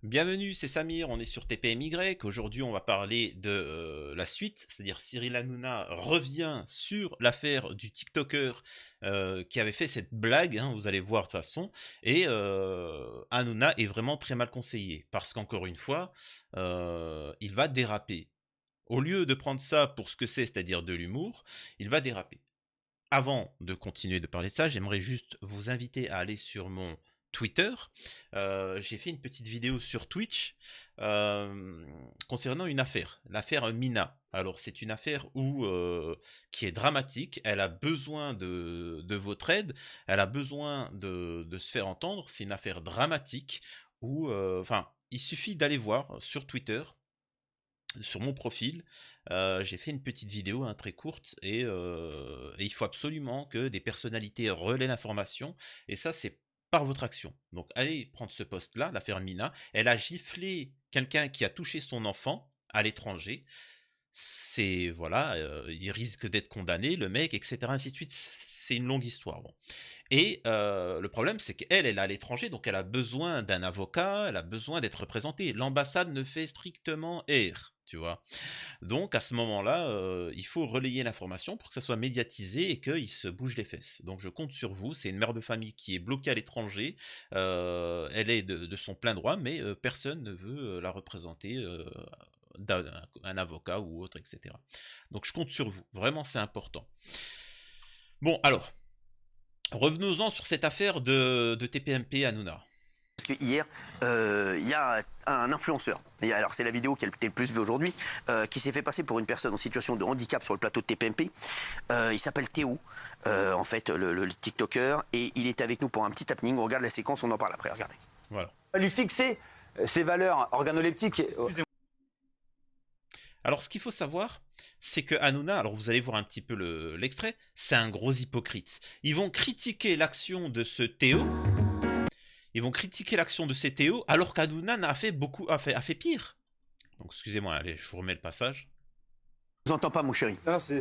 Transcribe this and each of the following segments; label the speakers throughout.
Speaker 1: Bienvenue, c'est Samir, on est sur TPMY. Aujourd'hui, on va parler de la suite, c'est-à-dire Cyril Hanouna revient sur l'affaire du TikToker qui avait fait cette blague, hein, vous allez voir de toute façon, et Hanouna est vraiment très mal conseillé parce qu'encore une fois, il va déraper. Au lieu de prendre ça pour ce que c'est-à-dire de l'humour, il va déraper. Avant de continuer de parler de ça, j'aimerais juste vous inviter à aller sur mon Twitter. J'ai fait une petite vidéo sur Twitch concernant une affaire, l'affaire Mina. Alors c'est une affaire qui est dramatique, elle a besoin de votre aide, elle a besoin de se faire entendre, c'est une affaire dramatique où, enfin, il suffit d'aller voir sur Twitter, sur mon profil, j'ai fait une petite vidéo, hein, très courte et il faut absolument que des personnalités relaient l'information et ça, c'est par votre action. Donc allez prendre ce post-là, l'affaire Mina. Elle a giflé quelqu'un qui a touché son enfant à l'étranger. C'est voilà, il risque d'être condamné, le mec, et cetera, ainsi de suite. C'est une longue histoire, bon. Et le problème, c'est qu'elle, elle est à l'étranger, donc elle a besoin d'un avocat, elle a besoin d'être représentée. L'ambassade ne fait strictement R, tu vois? Donc à ce moment-là, il faut relayer l'information pour que ça soit médiatisé et qu'il se bouge les fesses. Donc je compte sur vous, c'est une mère de famille qui est bloquée à l'étranger, elle est de son plein droit, mais personne ne veut, la représenter, d'un un avocat ou autre et cetera. Donc je compte sur vous, vraiment c'est important. Bon alors, revenons-en sur cette affaire de TPMP Hanouna.
Speaker 2: Parce que hier, il y a un influenceur, alors c'est la vidéo qui a été le plus vue aujourd'hui, qui s'est fait passer pour une personne en situation de handicap sur le plateau de TPMP. Il s'appelle Théo, en fait, le TikToker, et il est avec nous pour un petit happening. On regarde la séquence, on en parle après, regardez.
Speaker 1: Voilà.
Speaker 3: Lui fixer ses valeurs organoleptiques.
Speaker 1: Alors, ce qu'il faut savoir, c'est que Hanouna, alors vous allez voir un petit peu l'extrait, c'est un gros hypocrite. Ils vont critiquer l'action de ce Théo, ils vont critiquer l'action de ces Théo, alors qu'Hanouna a fait pire. Donc, excusez-moi, allez, je vous remets le passage.
Speaker 2: Je vous entends pas, mon chéri.
Speaker 4: Non, ce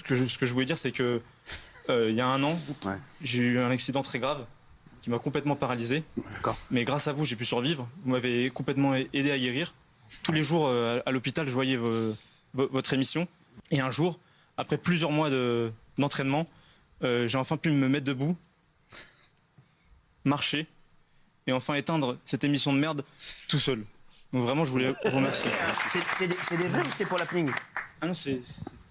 Speaker 4: que je voulais dire, c'est que il y a un an,
Speaker 2: Ouais.
Speaker 4: j'ai eu un accident très grave qui m'a complètement paralysé.
Speaker 2: D'accord.
Speaker 4: Mais grâce à vous, j'ai pu survivre. Vous m'avez complètement aidé à guérir. Tous les jours à l'hôpital, je voyais votre émission. Et un jour, après plusieurs mois d'entraînement, j'ai enfin pu me mettre debout, marcher et enfin éteindre cette émission de merde tout seul. Donc vraiment, je voulais vous remercier.
Speaker 2: C'est des vrais ou c'était pour l'happening?
Speaker 4: Ah non, c'est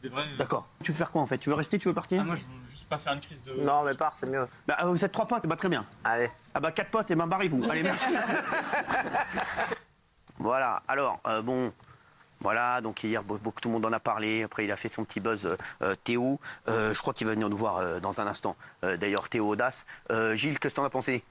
Speaker 4: vrai.
Speaker 2: D'accord. Tu veux faire quoi en fait? Tu veux rester? Tu veux partir?
Speaker 4: Ah, moi, je veux juste pas faire une crise de...
Speaker 3: Non, mais pars, c'est mieux.
Speaker 2: Bah, vous êtes 3 potes, bah très bien.
Speaker 3: Allez.
Speaker 2: Ah bah 4 potes, et ben barrez-vous. Allez, merci. Voilà, alors, bon... Voilà, donc hier, tout le monde en a parlé. Après, il a fait son petit buzz, Théo. Je crois qu'il va venir nous voir dans un instant. D'ailleurs, Théo Audace. Gilles, qu'est-ce que t'en as pensé?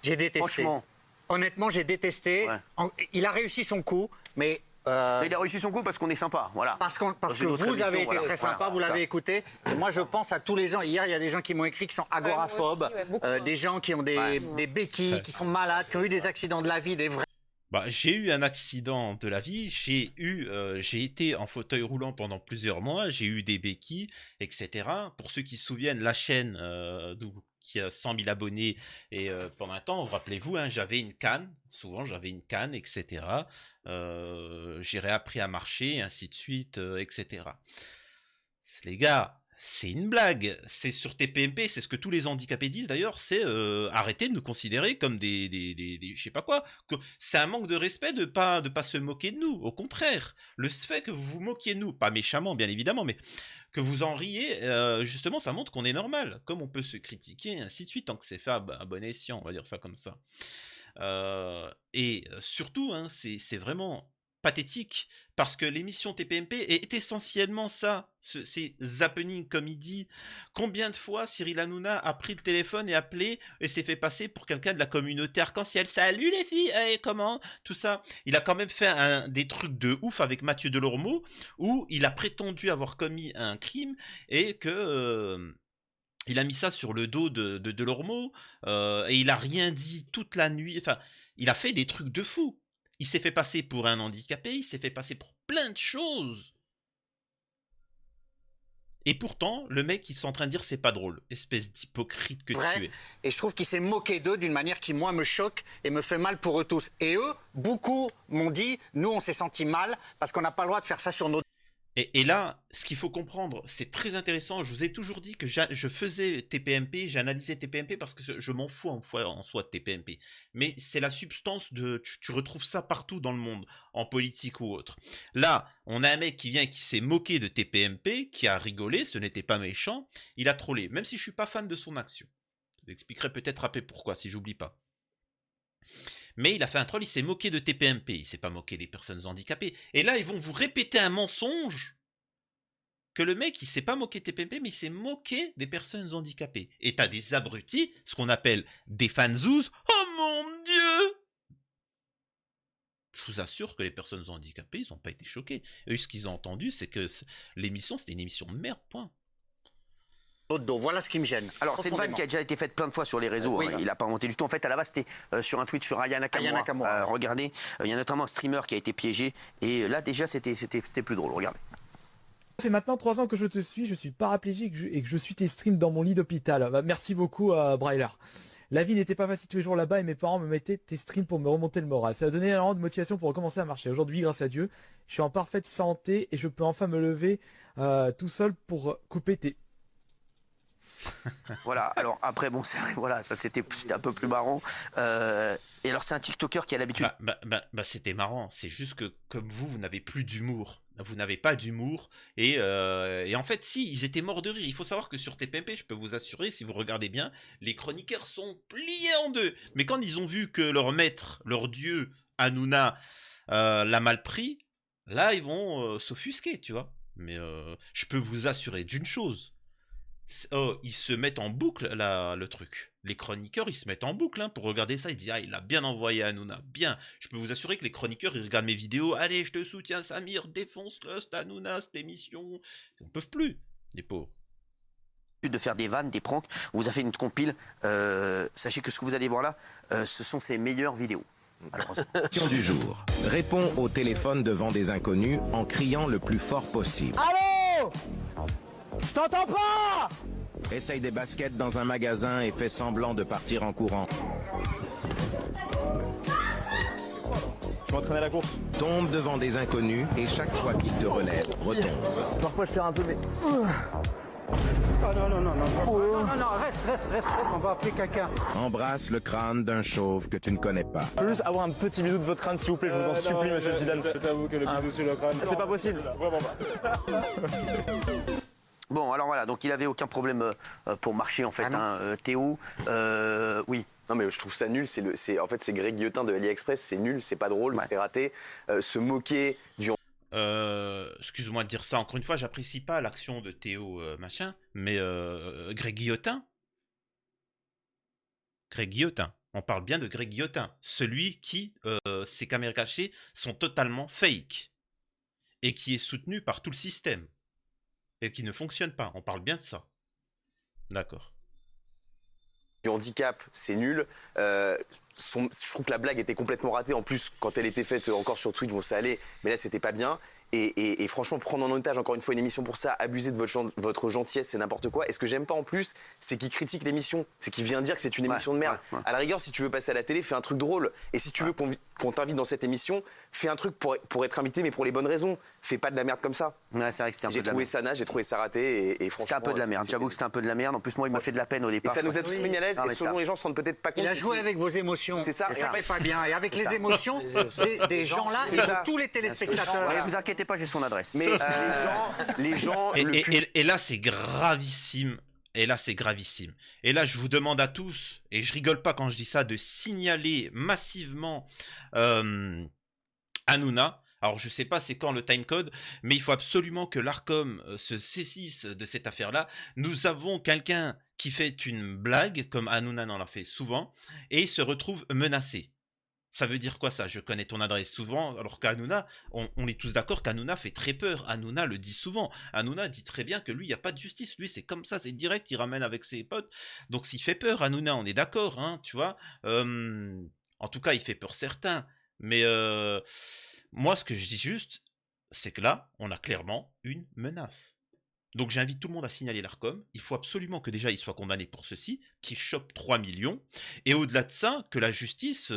Speaker 5: J'ai détesté.
Speaker 2: Franchement.
Speaker 5: Honnêtement, j'ai détesté.
Speaker 2: Ouais.
Speaker 5: Il a réussi son coup, mais
Speaker 2: Il a réussi son coup parce qu'on est sympa, voilà.
Speaker 5: parce
Speaker 2: Dans
Speaker 5: que
Speaker 2: une autre
Speaker 5: vous
Speaker 2: émission,
Speaker 5: avez été
Speaker 2: voilà.
Speaker 5: très sympa,
Speaker 2: Voilà,
Speaker 5: vous l'avez
Speaker 2: ça.
Speaker 5: écouté. Moi, je pense à tous les gens. Hier, il y a des gens qui m'ont écrit qui sont agoraphobes, des gens qui ont des béquilles, qui sont malades, qui ont eu des accidents de la vie, des vrais.
Speaker 1: Bah, j'ai eu un accident de la vie, j'ai été en fauteuil roulant pendant plusieurs mois, j'ai eu des béquilles, etc. Pour ceux qui se souviennent, la chaîne qui a 100 000 abonnés et pendant un temps, rappelez-vous, hein, j'avais une canne, souvent j'avais une canne, etc. J'ai réappris à marcher, ainsi de suite, etc. Les gars, c'est une blague. C'est sur TPMP, c'est ce que tous les handicapés disent d'ailleurs, c'est arrêtez de nous considérer comme des je sais pas quoi. C'est un manque de respect de pas se moquer de nous. Au contraire, le fait que vous vous moquiez de nous, pas méchamment bien évidemment, mais que vous en riez, justement, ça montre qu'on est normal. Comme on peut se critiquer, et ainsi de suite, tant que c'est fait à bon escient, on va dire ça comme ça. Surtout, hein, c'est vraiment pathétique parce que l'émission TPMP est essentiellement ça, c'est happening comme il dit. Combien de fois Cyril Hanouna a pris le téléphone et appelé et s'est fait passer pour quelqu'un de la communauté arc-en-ciel? Salut les filles, comment? Tout ça. Il a quand même fait des trucs de ouf avec Mathieu Delormeau où il a prétendu avoir commis un crime et que il a mis ça sur le dos de Delormeau et il a rien dit toute la nuit. Enfin, il a fait des trucs de fou. Il s'est fait passer pour un handicapé, il s'est fait passer pour plein de choses. Et pourtant, le mec, ils sont en train de dire c'est pas drôle. Espèce d'hypocrite que tu
Speaker 5: vrai.
Speaker 1: es.
Speaker 5: Et je trouve qu'il s'est moqué d'eux d'une manière qui, moi, me choque et me fait mal pour eux tous. Et eux, beaucoup m'ont dit, nous, on s'est senti mal parce qu'on n'a pas le droit de faire ça sur nos...
Speaker 1: Et là, ce qu'il faut comprendre, c'est très intéressant. Je vous ai toujours dit que je faisais TPMP, j'analysais TPMP parce que je m'en fous en soi de TPMP. Mais c'est la substance de... Tu retrouves ça partout dans le monde, en politique ou autre. Là, on a un mec qui vient et qui s'est moqué de TPMP, qui a rigolé, ce n'était pas méchant. Il a trollé, même si je suis pas fan de son action. Je expliquerai peut-être après pourquoi, si j'oublie pas. Mais il a fait un troll, il s'est moqué de TPMP, il s'est pas moqué des personnes handicapées. Et là, ils vont vous répéter un mensonge que le mec, il s'est pas moqué de TPMP, mais il s'est moqué des personnes handicapées. Et t'as des abrutis, ce qu'on appelle des fanzouz. Oh mon Dieu! Je vous assure que les personnes handicapées, ils ont pas été choqués. Eux, ce qu'ils ont entendu, c'est que l'émission, c'était une émission de merde, point.
Speaker 5: dos. Voilà ce qui me gêne.
Speaker 2: Alors, c'est une vanne qui a déjà été faite plein de fois sur les réseaux.
Speaker 5: Oui.
Speaker 2: Hein. Il n'a pas inventé du tout. En fait, à la base, c'était sur un tweet sur Aya Nakamura. Regardez, il y a notamment un streamer qui a été piégé. Et là, déjà, c'était plus drôle. Regardez.
Speaker 6: Ça fait maintenant 3 ans que je te suis, je suis paraplégique et que je suis tes streams dans mon lit d'hôpital. Bah, merci beaucoup, Brailer. La vie n'était pas facile tous les jours là-bas et mes parents me mettaient tes streams pour me remonter le moral. Ça a donné énormément de motivation pour recommencer à marcher. Aujourd'hui, grâce à Dieu, je suis en parfaite santé et je peux enfin me lever tout seul pour couper tes...
Speaker 2: Voilà, alors après, bon, c'est vrai, voilà, ça c'était un peu plus marrant. Et alors, c'est un TikToker qui a l'habitude.
Speaker 1: C'était marrant, c'est juste que comme vous n'avez plus d'humour. Vous n'avez pas d'humour. Et en fait, si, ils étaient morts de rire. Il faut savoir que sur TPMP, je peux vous assurer, si vous regardez bien, les chroniqueurs sont pliés en deux. Mais quand ils ont vu que leur maître, leur dieu, Hanouna, l'a mal pris, là, ils vont s'offusquer, tu vois. Mais je peux vous assurer d'une chose. Ils se mettent en boucle, là, le truc. Les chroniqueurs, ils se mettent en boucle hein, pour regarder ça. Ils disent, ah, il a bien envoyé Hanouna, bien. Je peux vous assurer que les chroniqueurs, ils regardent mes vidéos. Allez, je te soutiens, Samir, défonce-le, c'est Hanouna, cette émission. Ils ne peuvent plus, les pauvres.
Speaker 2: De faire des vannes, des pranks. On vous a fait une compile. Sachez que ce que vous allez voir là, ce sont ses meilleures vidéos.
Speaker 7: Question du jour. Réponds au téléphone devant des inconnus en criant le plus fort possible.
Speaker 6: Allô? Je t'entends pas!
Speaker 7: Essaye des baskets dans un magasin et fais semblant de partir en courant.
Speaker 4: Je m'entraîne à la course.
Speaker 7: Tombe devant des inconnus et chaque fois qu'ils te relèvent, retombe.
Speaker 6: Parfois je perds un peu mais...
Speaker 8: Oh non, reste, on va appeler quelqu'un.
Speaker 7: Embrasse le crâne d'un chauve que tu ne connais pas.
Speaker 4: Je peux juste avoir un petit bisou de votre crâne, s'il vous plaît, je vous en supplie, monsieur Zidane.
Speaker 9: Je t'avoue que le bisou sur le crâne...
Speaker 4: C'est pas possible.
Speaker 9: Vraiment pas.
Speaker 2: Bon, alors voilà, donc il avait aucun problème pour marcher en fait, Théo. Oui.
Speaker 10: Non mais je trouve ça nul, en fait c'est Greg Guillotin de AliExpress, c'est nul, c'est pas drôle, c'est raté. Se moquer du...
Speaker 1: Excuse-moi de dire ça, encore une fois, j'apprécie pas l'action de Théo machin, mais Greg Guillotin, on parle bien de Greg Guillotin, celui qui, ses caméras cachées sont totalement fake, et qui est soutenu par tout le système, et qui ne fonctionne pas, on parle bien de ça. D'accord.
Speaker 10: Du handicap, c'est nul. Je trouve que la blague était complètement ratée. En plus, quand elle était faite encore sur Twitch, bon, ça allait, mais là, c'était pas bien. Et franchement, prendre en otage encore une fois une émission pour ça, abuser de votre gentillesse, c'est n'importe quoi. Et ce que j'aime pas en plus, c'est qu'il critique l'émission. C'est qu'il vient dire que c'est une émission de merde. À la rigueur, si tu veux passer à la télé, fais un truc drôle. Et si tu veux qu'on t'invite dans cette émission, fais un truc pour être invité, mais pour les bonnes raisons. Fais pas de la merde comme ça.
Speaker 2: Ouais, c'est vrai que c'était un peu de la merde.
Speaker 10: J'ai trouvé ça naze, j'ai trouvé ça raté. Et franchement,
Speaker 2: c'était un peu de la merde. J'avoue que c'était un peu de la merde. En plus, moi, il m'a fait de la peine au départ.
Speaker 10: Et ça nous a tous mis à l'aise. Et selon les gens, se rendent peut-être pas compte.
Speaker 5: Il a joué avec vos émotions.
Speaker 10: C'est ça.
Speaker 5: Et ça fait pas bien. Et avec les émotions des gens là et de tous les téléspectateurs.
Speaker 2: Ne vous inquiétez pas, j'ai son adresse.
Speaker 10: Mais les gens...
Speaker 1: Et là, c'est gravissime. Et là, c'est gravissime. Et là, je vous demande à tous, et je rigole pas quand je dis ça, de signaler massivement Hanouna. Alors, je sais pas c'est quand le timecode, mais il faut absolument que l'Arcom se saisisse de cette affaire-là. Nous avons quelqu'un qui fait une blague, comme Hanouna en a fait souvent, et il se retrouve menacé. Ça veut dire quoi ça? Je connais ton adresse souvent, alors qu'Hanouna, on est tous d'accord qu'Hanouna fait très peur. Hanouna le dit souvent. Hanouna dit très bien que lui, il n'y a pas de justice. Lui, c'est comme ça, c'est direct, il ramène avec ses potes. Donc s'il fait peur, Hanouna, on est d'accord, hein, tu vois. En tout cas, il fait peur certains. Mais moi, ce que je dis juste, c'est que là, on a clairement une menace. Donc j'invite tout le monde à signaler l'Arcom. Il faut absolument que déjà il soit condamné pour ceci, qu'il chope 3 millions. Et au-delà de ça, que la justice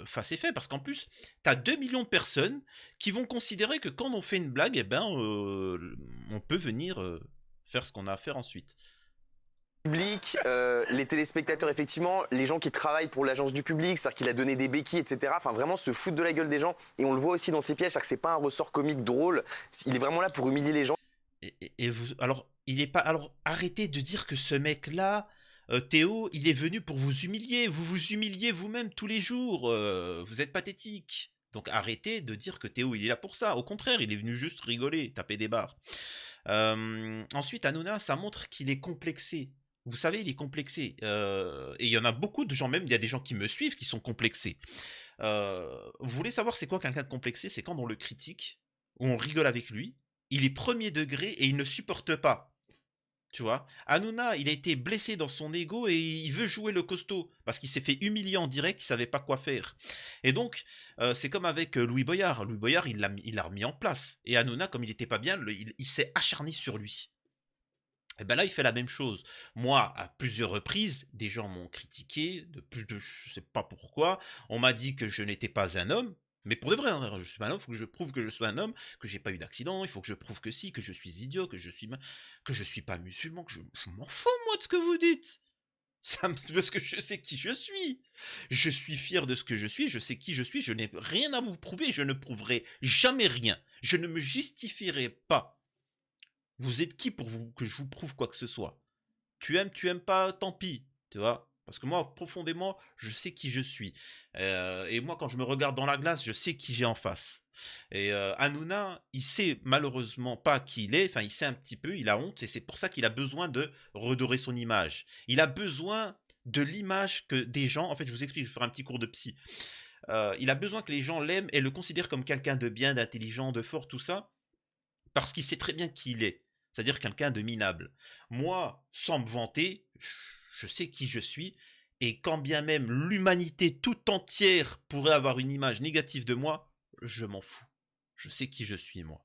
Speaker 1: fasse effet. Parce qu'en plus, tu as 2 millions de personnes qui vont considérer que quand on fait une blague, eh ben, on peut venir faire ce qu'on a à faire ensuite.
Speaker 10: Public, les téléspectateurs, effectivement, les gens qui travaillent pour l'agence du public, c'est-à-dire qu'il a donné des béquilles, etc. Enfin, vraiment se foutre de la gueule des gens. Et on le voit aussi dans ses pièges, c'est-à-dire que c'est pas un ressort comique drôle. Il est vraiment là pour humilier les gens.
Speaker 1: Et vous, alors, il est pas. Alors, arrêtez de dire que ce mec-là, Théo, il est venu pour vous humilier. Vous vous humiliez vous-même tous les jours. Vous êtes pathétique. Donc arrêtez de dire que Théo, il est là pour ça. Au contraire, il est venu juste rigoler, taper des barres. Ensuite, Hanouna, ça montre qu'il est complexé. Vous savez, il est complexé. Et il y en a beaucoup de gens, même, il y a des gens qui me suivent qui sont complexés. Vous voulez savoir c'est quoi quelqu'un de complexé? C'est quand on le critique, ou on rigole avec lui, il est premier degré et il ne supporte pas. Tu vois, Hanouna, il a été blessé dans son ego et il veut jouer le costaud parce qu'il s'est fait humilier en direct, il savait pas quoi faire. Et donc, c'est comme avec Louis Boyard. Louis Boyard, il l'a remis en place. Et Hanouna, comme il était pas bien, il s'est acharné sur lui. Et ben là, il fait la même chose. Moi, à plusieurs reprises, des gens m'ont critiqué, je sais pas pourquoi. On m'a dit que je n'étais pas un homme. Mais pour de vrai, hein, je suis pas un homme, il faut que je prouve que je sois un homme, que j'ai pas eu d'accident, il faut que je prouve que si, que je suis idiot, que je suis pas musulman, que je m'en fous, moi, de ce que vous dites. Parce que je sais qui je suis. Je suis fier de ce que je suis, je sais qui je suis, je n'ai rien à vous prouver, je ne prouverai jamais rien. Je ne me justifierai pas. Vous êtes qui pour que je vous prouve quoi que ce soit? Tu aimes pas, tant pis, tu vois. Parce que moi, profondément, je sais qui je suis. Et moi, quand je me regarde dans la glace, je sais qui j'ai en face. Et Hanouna, il sait malheureusement pas qui il est. Enfin, il sait un petit peu, il a honte. Et c'est pour ça qu'il a besoin de redorer son image. Il a besoin de l'image que des gens... En fait, je vous explique, je vais faire un petit cours de psy. Il a besoin que les gens l'aiment et le considèrent comme quelqu'un de bien, d'intelligent, de fort, tout ça. Parce qu'il sait très bien qui il est. C'est-à-dire quelqu'un de minable. Moi, sans me vanter... Je sais qui je suis, et quand bien même l'humanité tout entière pourrait avoir une image négative de moi, je m'en fous. Je sais qui je suis, moi.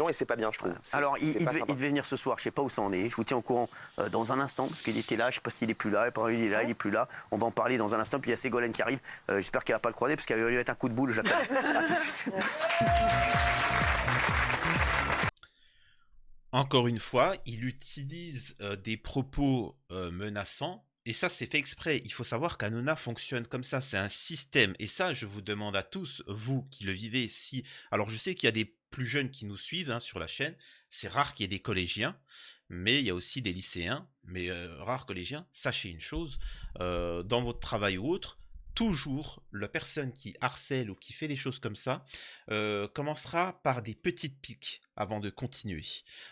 Speaker 10: Et c'est pas bien, je trouve.
Speaker 2: Alors, il devait venir ce soir, je sais pas où ça en est. Je vous tiens au courant dans un instant, parce qu'il était là, je sais pas s'il est plus là, il est là, il est plus là. On va en parler dans un instant, puis il y a Ségolène qui arrive. J'espère qu'elle va pas le croiser, parce qu'elle va lui mettre un coup de boule, j'attends. À tout de suite.
Speaker 1: Encore une fois, il utilise des propos menaçants, et ça c'est fait exprès. Il faut savoir qu'Hanouna fonctionne comme ça, c'est un système. Et ça, je vous demande à tous, vous qui le vivez ici. Alors je sais qu'il y a des plus jeunes qui nous suivent hein, sur la chaîne, c'est rare qu'il y ait des collégiens, mais il y a aussi des lycéens, mais rares collégiens. Sachez une chose, dans votre travail ou autre, toujours, la personne qui harcèle ou qui fait des choses comme ça commencera par des petites piques avant de continuer.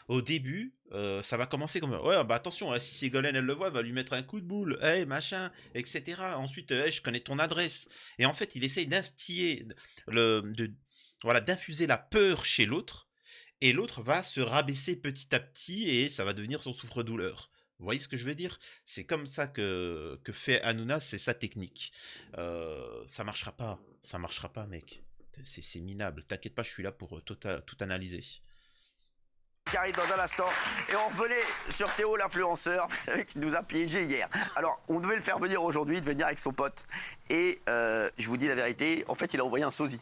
Speaker 1: Au début, ça va commencer comme « Ouais, bah attention, hein, si Ségolène, elle le voit, elle va lui mettre un coup de boule, hey, machin, etc. » Ensuite, hey, je connais ton adresse. Et en fait, il essaye d'instiller, voilà, d'infuser la peur chez l'autre, et l'autre va se rabaisser petit à petit, et ça va devenir son souffre-douleur. Vous voyez ce que je veux dire? C'est comme ça que fait Hanouna, c'est sa technique. Ça marchera pas, mec. C'est minable. T'inquiète pas, je suis là pour tout analyser.
Speaker 2: Qui arrive dans un instant. Et on revenait sur Théo l'influenceur, vous savez, qui nous a piégé hier. Alors, on devait le faire venir aujourd'hui, il devait venir avec son pote. Et je vous dis la vérité, en fait, il a envoyé un sosie.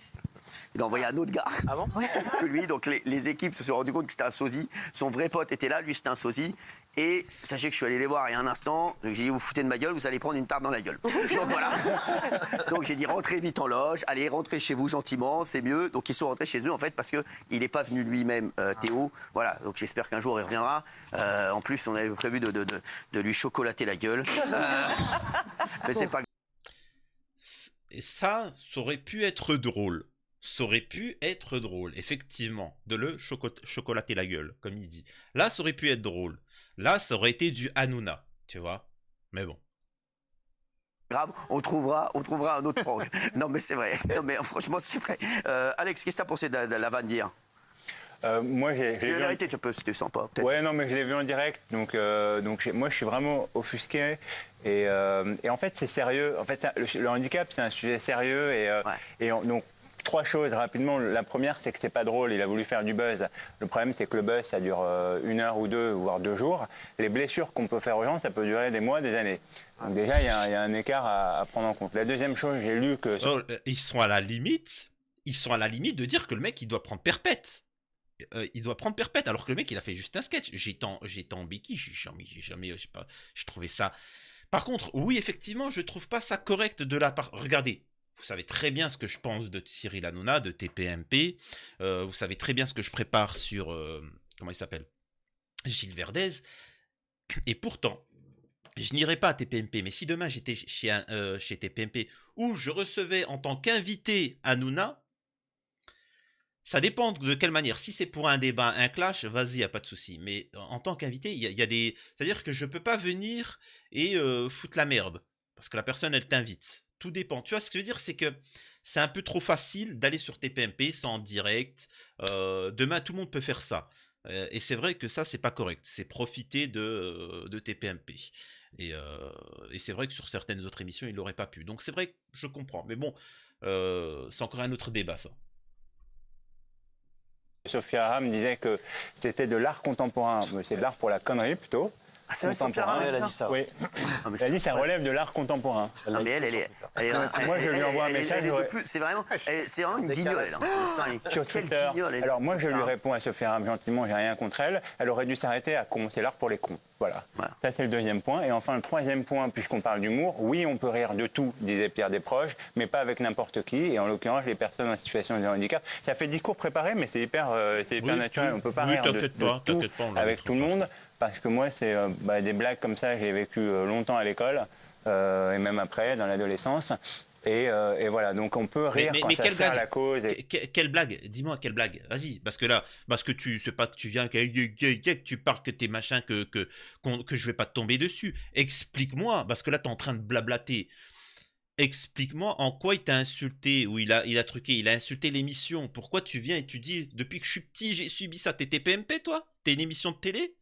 Speaker 2: Il a envoyé un autre gars. Ah bon? Que lui, donc les équipes se sont rendues compte que c'était un sosie. Son vrai pote était là, lui c'était un sosie. Et sachez que je suis allé les voir il y a un instant. J'ai dit, vous foutez de ma gueule, vous allez prendre une tarte dans la gueule. Donc voilà. Donc j'ai dit, rentrez vite en loge, allez, rentrez chez vous gentiment, c'est mieux. Donc ils sont rentrés chez eux en fait parce qu'il n'est pas venu lui-même, Théo. Voilà, donc j'espère qu'un jour il reviendra. En plus, on avait prévu de lui chocolater la gueule. Mais c'est pas.
Speaker 1: Et ça aurait pu être drôle. Ça aurait pu être drôle, effectivement, de le chocolater la gueule, comme il dit. Là, ça aurait pu être drôle. Là, ça aurait été du Hanouna, tu vois. Mais bon.
Speaker 2: Grave, on trouvera un autre angle. Non, mais c'est vrai. Non, mais franchement, c'est vrai. Alex, qu'est-ce que t'as pensé de la vanne d'hier?
Speaker 9: Moi, j'ai
Speaker 2: la vérité, tu peux, c'était sympa.
Speaker 9: Ouais, non, mais je l'ai vu en direct, donc moi, je suis vraiment offusqué. Et en fait, c'est sérieux. En fait, le handicap, c'est un sujet sérieux. Donc, 3 choses rapidement. La première, c'est que c'est pas drôle. Il a voulu faire du buzz. Le problème, c'est que le buzz, ça dure 1 heure ou 2, voire 2 jours. Les blessures qu'on peut faire aux gens, ça peut durer des mois, des années. Donc déjà, il y a un écart à prendre en compte. La deuxième chose, j'ai lu que...
Speaker 1: Ils sont à la limite de dire que le mec, il doit prendre perpète. Il doit prendre perpète, alors que le mec, il a fait juste un sketch. J'étais en béquille, je sais pas, je trouvais ça... Par contre, oui, effectivement, je trouve pas ça correct de la part... Regardez. Vous savez très bien ce que je pense de Cyril Hanouna, de TPMP. Vous savez très bien ce que je prépare sur... comment il s'appelle, Gilles Verdez. Et pourtant, je n'irai pas à TPMP. Mais si demain j'étais chez TPMP où je recevais en tant qu'invité Hanouna, ça dépend de quelle manière. Si c'est pour un débat, un clash, vas-y, y a pas de souci. Mais en tant qu'invité, il y a des... C'est-à-dire que je peux pas venir et foutre la merde. Parce que la personne, elle t'invite. Tout dépend. Tu vois, ce que je veux dire, c'est que c'est un peu trop facile d'aller sur TPMP sans en direct. Demain, tout le monde peut faire ça. Et c'est vrai que ça, c'est pas correct. C'est profiter de TPMP. Et c'est vrai que sur certaines autres émissions, il n'aurait pas pu. Donc c'est vrai que je comprends. Mais bon, c'est encore un autre débat, ça.
Speaker 9: Sophia Aram disait que c'était de l'art contemporain. C'est de l'art pour la connerie, plutôt.
Speaker 2: Ah, c'est vrai, Sophia Aram,
Speaker 9: elle a dit ça. Oui. Elle a dit que ça relève de l'art contemporain.
Speaker 2: Non, mais
Speaker 9: moi, je lui envoie un message.
Speaker 2: C'est vraiment une guignole, elle.
Speaker 9: Sur Twitter. Alors, moi, je lui réponds à Sophia Aram gentiment, j'ai rien contre elle. Elle aurait dû s'arrêter à con. C'est l'art pour les cons. Voilà. Ça, c'est le deuxième point. Et enfin, le troisième point, puisqu'on parle d'humour, oui, on peut rire de tout, disait Pierre Desproges, mais pas avec n'importe qui. Et en l'occurrence, les personnes en situation de handicap. Ça fait discours préparé, mais c'est hyper naturel. On ne peut pas rire de tout avec tout le monde. Parce que moi, c'est des blagues comme ça, je l'ai vécu longtemps à l'école, et même après, dans l'adolescence. Et voilà, donc on peut rire quand ça sert à la cause.
Speaker 1: Quelle blague? Dis-moi, quelle blague? Vas-y, parce que tu sais pas que tu viens, que tu parles que t'es machin, que je vais pas te tomber dessus. Explique-moi, parce que là, t'es en train de blablater. Explique-moi en quoi il t'a insulté, ou il a truqué, il a insulté l'émission. Pourquoi tu viens et tu dis, depuis que je suis petit, j'ai subi ça? T'es TPMP, toi? T'es une émission de télé?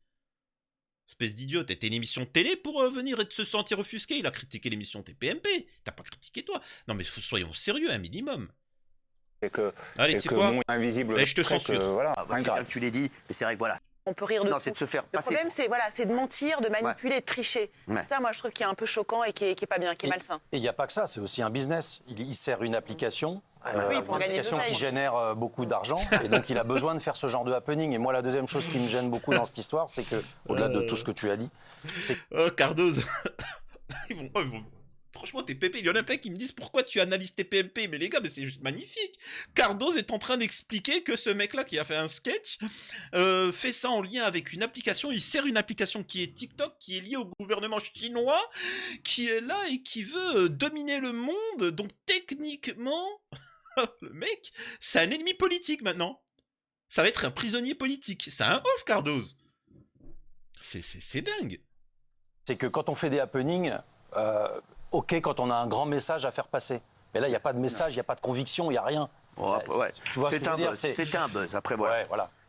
Speaker 1: Espèce d'idiot, t'étais une émission de télé pour venir et te se sentir offusqué. Il a critiqué l'émission TPMP. T'as pas critiqué toi. Non mais soyons sérieux un minimum. Allez, tu sais quoi,
Speaker 9: invisible.
Speaker 1: Allez, je te censure.
Speaker 2: Voilà, c'est bien que tu l'as dit, mais c'est vrai que voilà.
Speaker 11: On peut rire de
Speaker 2: non, c'est de se faire passer.
Speaker 11: Le problème, c'est de mentir, de manipuler, de tricher. Ça, moi, je trouve qu'il est un peu choquant et qui est pas bien, qui est malsain.
Speaker 12: Et il n'y a pas que ça, c'est aussi un business. Il sert une application. Une application qui génère beaucoup d'argent et donc il a besoin de faire ce genre de happening. Et moi, la deuxième chose qui me gêne beaucoup dans cette histoire, c'est que, au-delà de tout ce que tu as dit, c'est...
Speaker 1: Cardoz Franchement, TPMP, il y en a plein qui me disent pourquoi tu analyses TPMP. Mais les gars, mais c'est juste magnifique. Cardoz est en train d'expliquer que ce mec-là qui a fait un sketch fait ça en lien avec une application. Il sert une application qui est TikTok, qui est liée au gouvernement chinois, qui est là et qui veut dominer le monde. Donc techniquement, le mec, c'est un ennemi politique maintenant. Ça va être un prisonnier politique. C'est un ouf, Cardoz. C'est dingue.
Speaker 12: C'est que quand on fait des happenings... ok, quand on a un grand message à faire passer. Mais là, il n'y a pas de message, il n'y a pas de conviction, il n'y a rien.
Speaker 2: Ouais. C'était un buzz. Après, voilà.
Speaker 12: Ouais,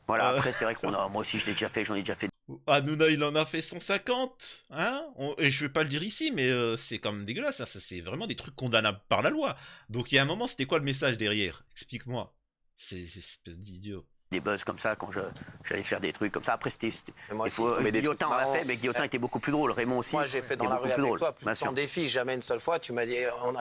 Speaker 2: voilà. Après, c'est vrai moi aussi, je l'ai déjà fait, j'en ai déjà fait.
Speaker 1: Hanouna, il en a fait 150. Hein, et je vais pas le dire ici, mais c'est quand même dégueulasse. Ça, c'est vraiment des trucs condamnables par la loi. Donc, il y a un moment, c'était quoi le message derrière? Explique-moi. C'est espèce d'idiot.
Speaker 2: Des buzz comme ça quand j'allais faire des trucs comme ça. Après, Guillotin en a fait, mais Guillotin était beaucoup plus drôle. Raymond aussi.
Speaker 13: Moi, j'ai fait dans la rue avec toi, plus de défi, jamais une seule fois. Tu m'as dit, on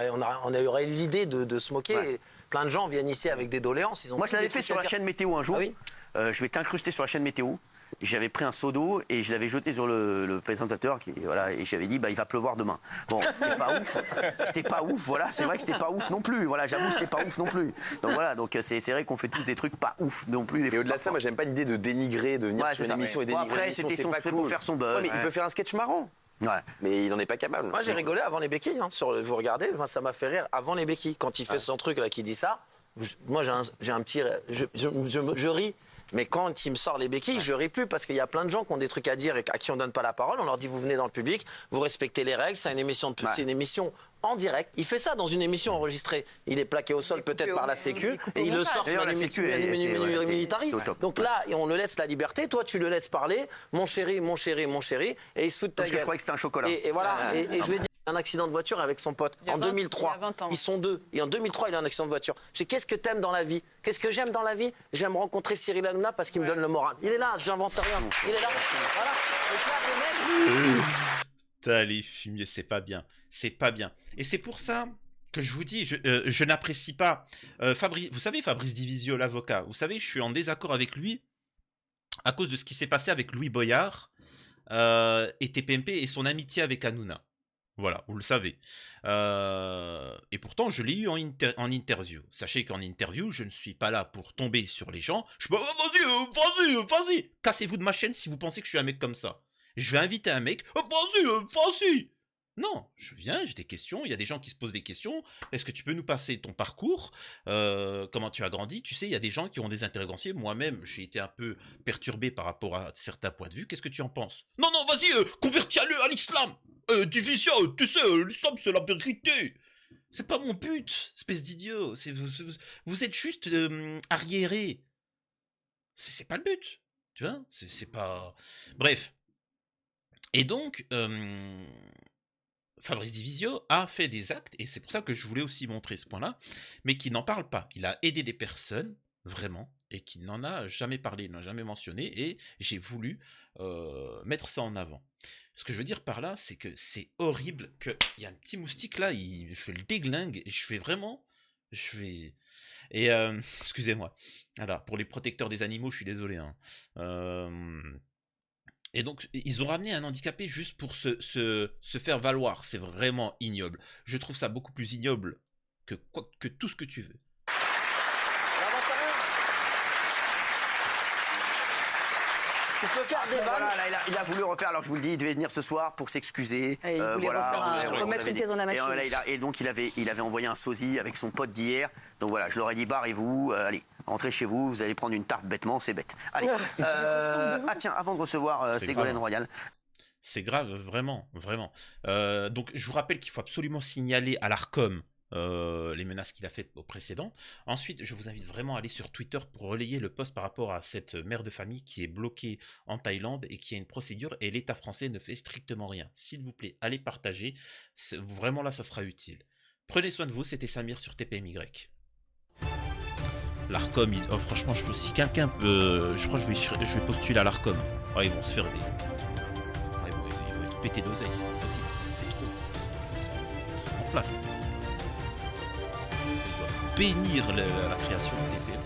Speaker 13: aurait eu l'idée de se moquer. Ouais. Et plein de gens viennent ici avec des doléances.
Speaker 2: Moi, je l'avais fait sur la chaîne Météo un jour. Ah oui, je m'étais incrusté sur la chaîne Météo. J'avais pris un seau d'eau et je l'avais jeté sur le présentateur et j'avais dit il va pleuvoir demain. Bon, c'était pas ouf, voilà, c'est vrai que c'était pas ouf non plus. Voilà, j'avoue, c'était pas ouf non plus. Donc voilà, c'est vrai qu'on fait tous des trucs pas ouf non plus.
Speaker 10: Et au-delà de ça, moi j'aime pas l'idée de dénigrer, de venir sur une émission et dénigrer.
Speaker 2: Après, c'était son truc pour faire son buzz.
Speaker 10: Mais il peut faire un sketch marrant. Ouais. Mais il n'en est pas capable.
Speaker 13: Moi j'ai rigolé avant les béquilles, vous regardez, moi, ça m'a fait rire avant les béquilles. Quand il fait son truc là, qui dit ça, moi j'ai un petit... Je ris. Mais quand il me sort les béquilles, je ris plus parce qu'il y a plein de gens qui ont des trucs à dire et à qui on donne pas la parole. On leur dit vous venez dans le public, vous respectez les règles, c'est une émission en direct. Il fait ça dans une émission enregistrée. Il est plaqué au sol peut-être par la Sécu et il le sort militari. Donc là, on le laisse la liberté. Toi, tu le laisses parler. Mon chéri, mon chéri, mon chéri. Et il se fout de ta gueule.
Speaker 2: Parce que je croyais que c'était un chocolat.
Speaker 13: Et voilà. Et je vais dire. un accident de voiture avec son pote. En 2003, ils sont deux. Et en 2003, il a un accident de voiture. Qu'est-ce que t'aimes dans la vie? Qu'est-ce que j'aime dans la vie? J'aime rencontrer Cyril Hanouna parce qu'il me donne le moral. Il est là, j'invente rien. Il est là. Voilà.
Speaker 1: Putain, les fumiers, c'est pas bien. C'est pas bien. Et c'est pour ça que je vous dis, je n'apprécie pas Fabrice. Vous savez, Fabrice Divisio, l'avocat. Vous savez, je suis en désaccord avec lui à cause de ce qui s'est passé avec Louis Boyard et TPMP et son amitié avec Hanouna. Voilà, vous le savez. Et pourtant, je l'ai eu en interview. Sachez qu'en interview, je ne suis pas là pour tomber sur les gens. Je suis pas, vas-y. Cassez-vous de ma chaîne si vous pensez que je suis un mec comme ça. Je vais inviter un mec, vas-y. Non, je viens, j'ai des questions, il y a des gens qui se posent des questions. Est-ce que tu peux nous passer ton parcours? Comment tu as grandi? Tu sais, il y a des gens qui ont des interrogations. Moi-même, j'ai été un peu perturbé par rapport à certains points de vue. Qu'est-ce que tu en penses? Non, vas-y, convertis-le à l'islam. Division, tu sais, l'islam, c'est la vérité. C'est pas mon but, espèce d'idiot. Vous êtes juste arriéré. C'est pas le but. Tu vois, c'est pas... Bref. Et donc... Fabrice Divisio a fait des actes, et c'est pour ça que je voulais aussi montrer ce point-là, mais qui n'en parle pas. Il a aidé des personnes, vraiment, et qui n'en a jamais parlé, il n'en a jamais mentionné, et j'ai voulu mettre ça en avant. Ce que je veux dire par là, c'est que c'est horrible qu'il y a un petit moustique là, je fais le déglingue, et Et excusez-moi. Alors, pour les protecteurs des animaux, je suis désolé, hein. Et donc, ils ont ramené un handicapé juste pour se faire valoir. C'est vraiment ignoble. Je trouve ça beaucoup plus ignoble que tout ce que tu veux.
Speaker 2: Tu peux faire des vannes. Voilà, là, il a voulu refaire, alors je vous le dis, il devait venir ce soir pour s'excuser.
Speaker 11: Il voulait remettre une pièce dans la machine.
Speaker 2: Et donc il avait envoyé un sosie avec son pote d'hier. Donc voilà, je leur ai dit, barrez-vous, allez, rentrez chez vous, vous allez prendre une tarte bêtement, c'est bête. Allez. Ah tiens, avant de recevoir Ségolène Royal.
Speaker 1: C'est grave, vraiment. Donc je vous rappelle qu'il faut absolument signaler à l'Arcom les menaces qu'il a faites au précédent. Ensuite, je vous invite vraiment à aller sur Twitter pour relayer le post par rapport à cette mère de famille qui est bloquée en Thaïlande et qui a une procédure et l'État français ne fait strictement rien. S'il vous plaît, allez partager. Vraiment là, ça sera utile. Prenez soin de vous, c'était Samir sur TPMY. L'Arcom, franchement, si quelqu'un peut... je crois que je vais postuler à l'Arcom. Oh, ils vont se faire des... ils vont être pétés d'oseille, c'est impossible, c'est trop. En place. Bénir la création de TPMY.